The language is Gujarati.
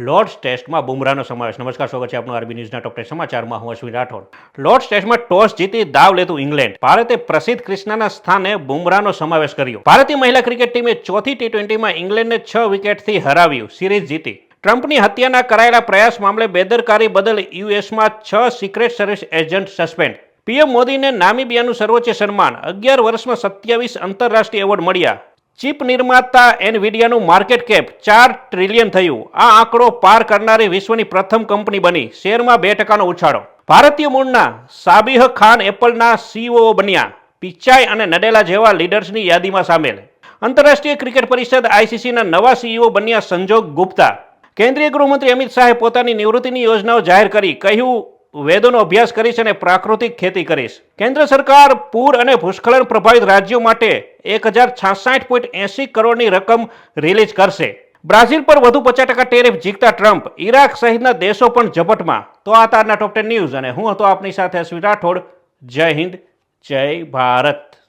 લોર્ડ્સ ટેસ્ટમાં બુમરાહનો સમાવેશ. નમસ્કાર, સ્વાગત છે આપનું આરબી ન્યૂઝના ટોપ 10 સમાચારમાં. હું અશ્વિન રાઠોડ. લોર્ડ્સ ટેસ્ટમાં ટોસ જીતી દાવ લેતું ઇંગ્લેન્ડ. ભારતે પ્રસિદ્ધ ક્રિષ્નાના સ્થાને બુમરાહનો સમાવેશ કર્યો. ભારતીય મહિલા ક્રિકેટ ટીમે ચોથી ટી20માં ઇંગ્લેન્ડને 6 વિકેટથી હરાવ્યું, સિરીઝ જીતી. ટ્રમ્પની હત્યાના કરાયેલા પ્રયાસ મામલે બેદરકારી બદલ યુએસમાં 6 secret service agent suspend. PM મોદીને નામીબિયાનું સર્વોચ્ચ સન્માન 11 વર્ષમાં 27 આંતરરાષ્ટ્રીય એવોર્ડ મળ્યા. ચીપ નિર્માતા એનવીડિયાનું માર્કેટ કેપ 4 ટ્રિલિયન થયું. આ આંકડો પાર કરનારી વિશ્વની પ્રથમ કંપની બની. શેરમાં 2% ઉછાળો. ભારતીય મૂળના સાબિહ ખાન એપલના સીઈઓ બન્યા. પિચાઈ અને નડેલા જેવા લીડર્સની યાદીમાં સામેલ. આંતરરાષ્ટ્રીય ક્રિકેટ પરિષદ આઈસીસીના નવા સીઈઓ બન્યા સંજોગ ગુપ્તા. કેન્દ્રીય ગૃહમંત્રી અમિત શાહે પોતાની નિવૃત્તિની યોજનાઓ જાહેર કરી. કહ્યું, વેદોનો અભ્યાસ કરીશ અને પ્રાકૃતિક ખેતી કરીશ. કેન્દ્ર સરકાર પૂર અને ભૂસ્ખલન પ્રભાવિત રાજ્યો માટે 1066.80 કરોડની રકમ રિલીઝ કરશે. બ્રાઝિલ પર વધુ 50% ટેરિફ ઝીકતા ટ્રમ્પ. ઈરાક સહિતના દેશો પણ ઝપટમાં. તો આ તારના ટોપ 10 ન્યૂઝ અને હું હતો આપની સાથે અશ્વિન રાઠોડ. જય હિન્દ, જય ભારત.